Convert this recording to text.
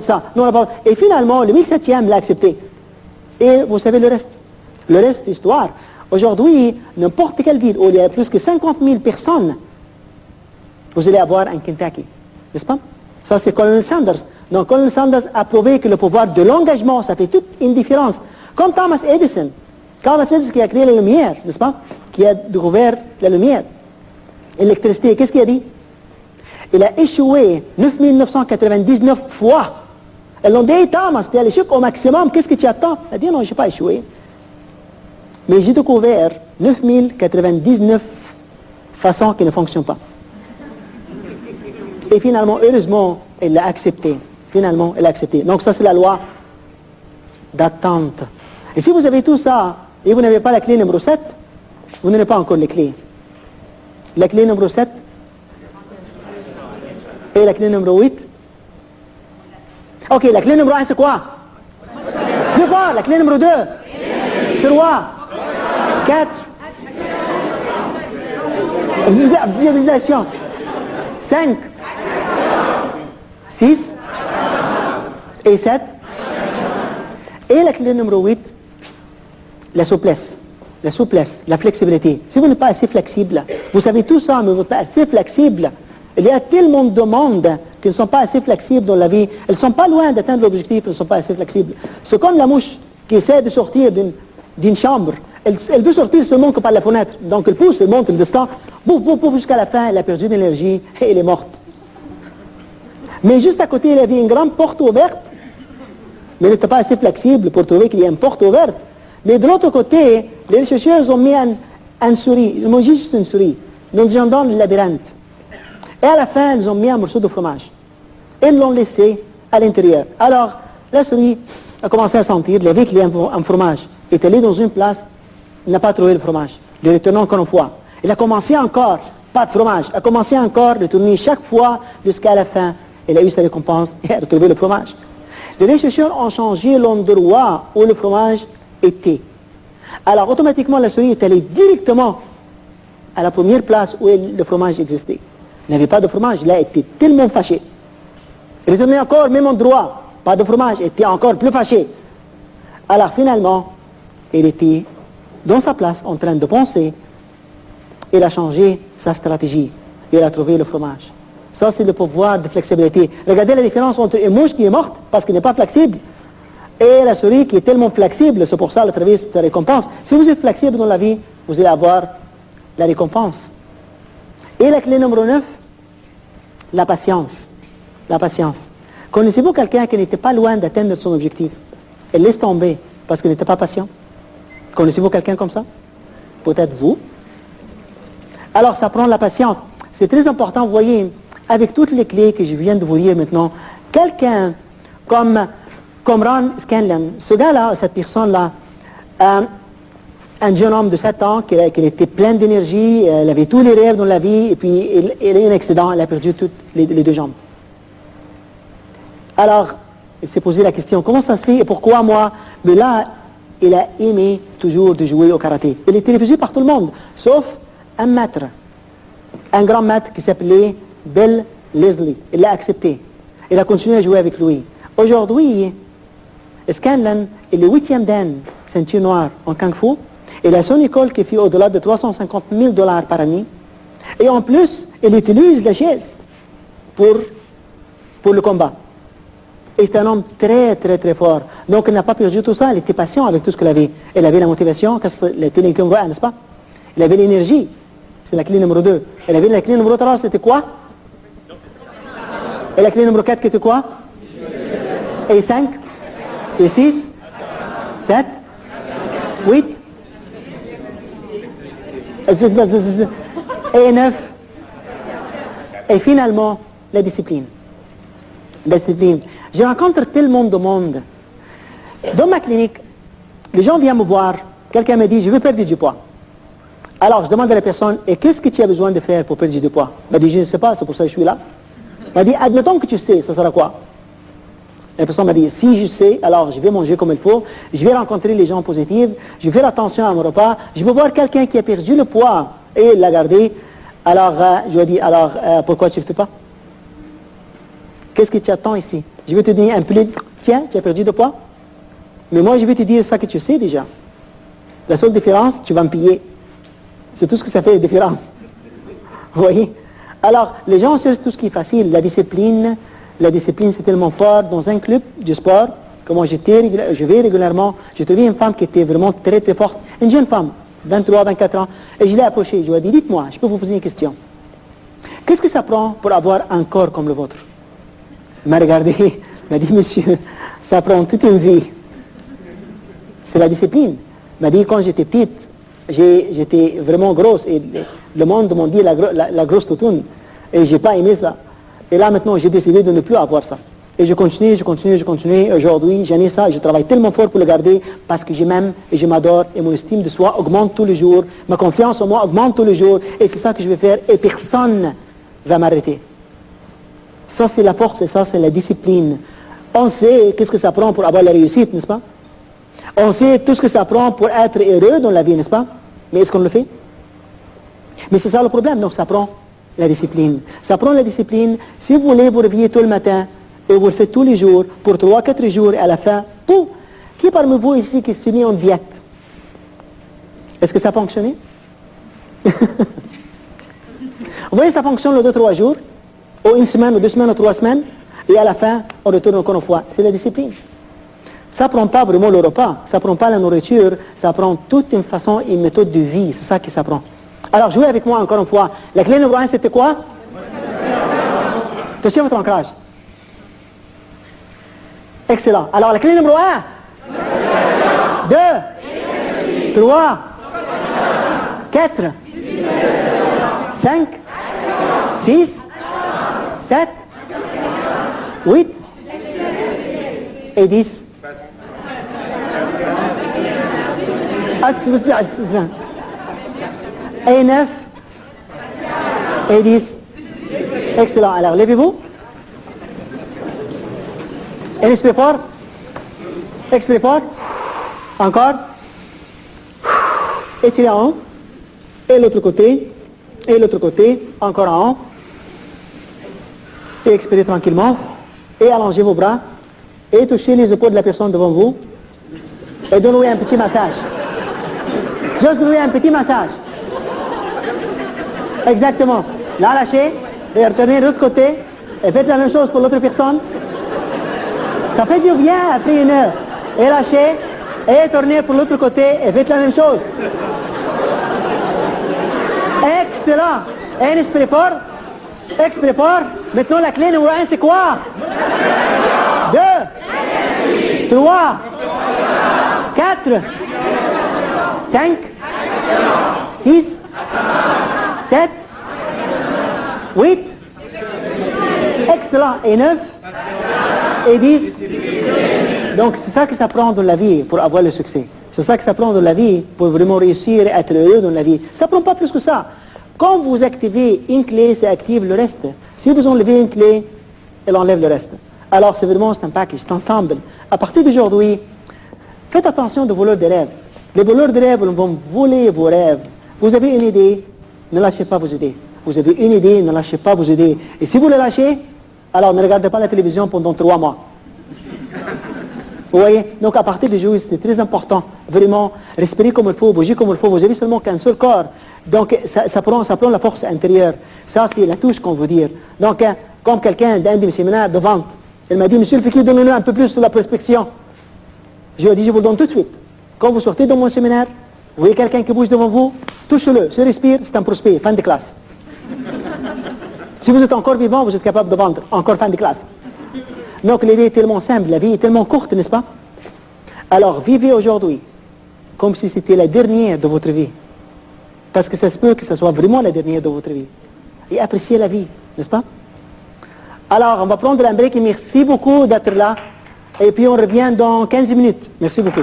ça. Non, et finalement, le 1700e l'a accepté. Et vous savez le reste. Le reste, histoire. Aujourd'hui, n'importe quelle ville où il y a plus que 50 000 personnes, vous allez avoir un Kentucky. N'est-ce pas? Ça, c'est Colonel Sanders. Donc, Colonel Sanders a prouvé que le pouvoir de l'engagement, ça fait toute une différence. Comme Thomas Edison. Thomas Edison qui a créé la lumière, n'est-ce pas? Qui a découvert la lumière. L'électricité, qu'est-ce qu'il a dit? Il a échoué 9999 fois. Ils l'ont dit, Thomas, tu es à l'échec au maximum, qu'est-ce que tu attends? Il a dit, non, je n'ai pas échoué. Mais j'ai découvert 9099 façons qui ne fonctionnent pas. Et finalement, heureusement, elle l'a accepté. Finalement, elle l'a accepté. Donc ça, c'est la loi d'attente. Et si vous avez tout ça, et vous n'avez pas la clé numéro 7, vous n'avez pas encore les clés. La clé numéro 7 et la clé numéro 8. Ok, la clé numéro 1, c'est quoi? Deux fois, la clé numéro 2. 3. 4. Visualisation. 5. 6. Et 7. Et la clé numéro 8, la souplesse. La souplesse, la flexibilité. Si vous n'êtes pas assez flexible, vous savez tout ça, mais vous n'êtes pas assez flexible, il y a tellement de monde qui ne sont pas assez flexibles dans la vie. Elles ne sont pas loin d'atteindre l'objectif, elles ne sont pas assez flexibles. C'est comme la mouche qui essaie de sortir d'une chambre. Elle veut sortir seulement que par la fenêtre. Donc elle pousse, elle monte, elle descend, bouf, bouf, bouf, jusqu'à la fin, elle a perdu de l'énergie et elle est morte. Mais juste à côté, il y avait une grande porte ouverte, mais elle n'était pas assez flexible pour trouver qu'il y a une porte ouverte. Mais de l'autre côté, les chercheurs ont mis un souris, ils ont juste une souris, dans le labyrinthe. Et à la fin, ils ont mis un morceau de fromage. Et ils l'ont laissé à l'intérieur. Alors, la souris a commencé à sentir, il y avait qu'il y a un fromage. Elle est allée dans une place, il n'a pas trouvé le fromage. Il est retourné encore une fois. Il a commencé encore, pas de fromage. Il a commencé encore de tourner chaque fois jusqu'à la fin. Il a eu sa récompense et a retrouvé le fromage. Les chercheurs ont changé l'endroit où le fromage était. Alors, automatiquement, la souris est allée directement à la première place où le fromage existait. Il n'avait pas de fromage, là, elle était tellement fâchée. Elle retournait encore au même endroit, pas de fromage, elle était encore plus fâchée. Alors, finalement, elle était dans sa place, en train de penser. Elle a changé sa stratégie. Elle a trouvé le fromage. Ça, c'est le pouvoir de flexibilité. Regardez la différence entre une mouche qui est morte parce qu'elle n'est pas flexible et la souris qui est tellement flexible, c'est pour ça qu'elle a trouvé sa récompense. Si vous êtes flexible dans la vie, vous allez avoir la récompense. Et la clé numéro 9, la patience. La patience. Connaissez-vous quelqu'un qui n'était pas loin d'atteindre son objectif? Elle laisse tomber parce qu'il n'était pas patient. Connaissez-vous quelqu'un comme ça? Peut-être vous. Alors ça prend la patience. C'est très important, vous voyez, avec toutes les clés que je viens de vous dire maintenant, quelqu'un comme Ron Scanlon, ce gars-là, cette personne-là, un jeune homme de 7 ans qui était plein d'énergie, il avait tous les rêves dans la vie, et puis il a eu un accident, il a perdu toutes les deux jambes. Alors, il s'est posé la question, comment ça se fait et pourquoi moi? Mais là, il a aimé toujours de jouer au karaté. Il était refusé par tout le monde, sauf un maître, un grand maître qui s'appelait Bill Leslie. Il l'a accepté. Il a continué à jouer avec lui. Aujourd'hui, Scanlon est le 8e dan ceinture noire en Kung Fu. Il a son école qui fait au-delà de 350 000 $ par année. Et en plus, il utilise la chaise pour le combat. Et c'est un homme très, très, très fort. Donc, il n'a pas perdu tout ça. Il était patient avec tout ce qu'il avait. Il avait la motivation, la clé numéro 1, n'est-ce pas? Il avait l'énergie. C'est la clé numéro 2. Il avait la clé numéro 3, c'était quoi? Et la clé numéro 4, qui était quoi? Et 5? Et 6? 7? 8? Et 9? Et finalement, la discipline. La discipline. Je rencontre tellement de monde. Dans ma clinique, les gens viennent me voir. Quelqu'un me dit, je veux perdre du poids. Alors, je demande à la personne, et qu'est-ce que tu as besoin de faire pour perdre du poids? Elle m'a dit, je ne sais pas, c'est pour ça que je suis là. Elle m'a dit, admettons que tu sais, ça sera quoi? La personne m'a dit, si je sais, alors je vais manger comme il faut, je vais rencontrer les gens positifs, je vais faire attention à mon repas, je vais voir quelqu'un qui a perdu le poids et l'a gardé. Alors, je lui ai dit, alors, pourquoi tu ne le fais pas? Qu'est-ce qui t'attend ici? Je vais te donner un peu, tiens, tu as perdu de poids. Mais moi, je vais te dire ça que tu sais déjà. La seule différence, tu vas me payer. C'est tout ce que ça fait la différence. Vous voyez? Alors, les gens cherchent tout ce qui est facile. La discipline, c'est tellement fort. Dans un club de sport, comment je vais régulièrement, j'ai trouvé une femme qui était vraiment très très forte, une jeune femme, 23, 24 ans, et je l'ai approchée. Je lui ai dit, dites-moi, je peux vous poser une question. Qu'est-ce que ça prend pour avoir un corps comme le vôtre? Il m'a regardé, il m'a dit, monsieur, ça prend toute une vie. C'est la discipline. Il m'a dit, quand j'étais petite, j'étais vraiment grosse, et le monde m'a dit la grosse toutoune, et j'ai pas aimé ça. Et là, maintenant, j'ai décidé de ne plus avoir ça. Et je continue. Aujourd'hui, j'en ai ça. Je travaille tellement fort pour le garder parce que je m'aime et je m'adore. Et mon estime de soi augmente tous les jours. Ma confiance en moi augmente tous les jours. Et c'est ça que je vais faire. Et personne ne va m'arrêter. Ça, c'est la force et ça, c'est la discipline. On sait qu'est-ce que ça prend pour avoir la réussite, n'est-ce pas? On sait tout ce que ça prend pour être heureux dans la vie, n'est-ce pas? Mais est-ce qu'on le fait? Mais c'est ça le problème. Donc, ça prend la discipline. Ça prend la discipline. Si vous voulez vous réveiller tôt le matin, et vous le faites tous les jours, pour 3-4 jours, et à la fin, pouf, qui parmi vous ici qui s'est mis en diète? Est-ce que ça a fonctionné? Vous voyez, ça fonctionne le 2-3 jours, ou une semaine, ou 2 semaines, ou 3 semaines, et à la fin, on retourne encore une fois. C'est la discipline. Ça ne prend pas vraiment le repas, ça ne prend pas la nourriture, ça prend toute une façon, une méthode de vie, c'est ça qui s'apprend. Alors, jouez avec moi encore une fois. La clé numéro 1, c'était quoi? Touchez votre ancrage. Excellent. Alors, la clé numéro 1. 2. 3. 4. 5. 6. 7. 8. Et 10. Excuse-moi. Et 9. Et 10. Excellent. Alors, levez-vous. Inspirez fort. Expirez fort. Encore. Étirez en haut. Et l'autre côté. Et l'autre côté. Encore en haut. Et expirez tranquillement. Et allongez vos bras. Et touchez les épaules de la personne devant vous. Et donnez-lui un petit massage. Juste donnez-lui un petit massage. Exactement. Là, lâchez. Et retournez de l'autre côté. Et faites la même chose pour l'autre personne. Ça fait du bien après 1 heure. Et lâchez, et tournez pour l'autre côté, et faites la même chose. Excellent. Et inspirez fort. Expirez fort. Maintenant, la clé numéro 1, c'est quoi? 2. 3. 4. 5. 6. 7. 8. Excellent. Et 9. Et 10. Donc c'est ça que ça prend dans la vie pour avoir le succès. C'est ça que ça prend dans la vie pour vraiment réussir et être heureux dans la vie. Ça ne prend pas plus que ça. Quand vous activez une clé, ça active le reste. Si vous enlevez une clé, elle enlève le reste. Alors c'est vraiment un package, c'est ensemble. À partir d'aujourd'hui, faites attention aux voleurs de rêves. Les voleurs de rêves vont voler vos rêves. Vous avez une idée, ne lâchez pas vos idées. Vous avez une idée, ne lâchez pas vos idées. Et si vous le lâchez, alors ne regardez pas la télévision pendant 3 mois. Vous voyez? Donc à partir d'aujourd'hui, c'est très important. Vraiment, respirer comme il faut, bouger comme il faut. Vous avez seulement qu'un seul corps. Donc ça prend la force intérieure. Ça, c'est la touche qu'on veut dire. Donc, comme quelqu'un d'un de mes séminaires de vente, il m'a dit, monsieur le Fikri, donnez-nous un peu plus de la prospection. Je lui ai dit, je vous le donne tout de suite. Quand vous sortez de mon séminaire, vous voyez quelqu'un qui bouge devant vous, touchez-le, se respire, c'est un prospect, fin de classe. Si vous êtes encore vivant, vous êtes capable de vendre, encore fin de classe. Donc l'idée est tellement simple, la vie est tellement courte, n'est-ce pas? Alors vivez aujourd'hui comme si c'était la dernière de votre vie. Parce que ça se peut que ce soit vraiment la dernière de votre vie. Et appréciez la vie, n'est-ce pas? Alors on va prendre un break et merci beaucoup d'être là. Et puis on revient dans 15 minutes. Merci beaucoup.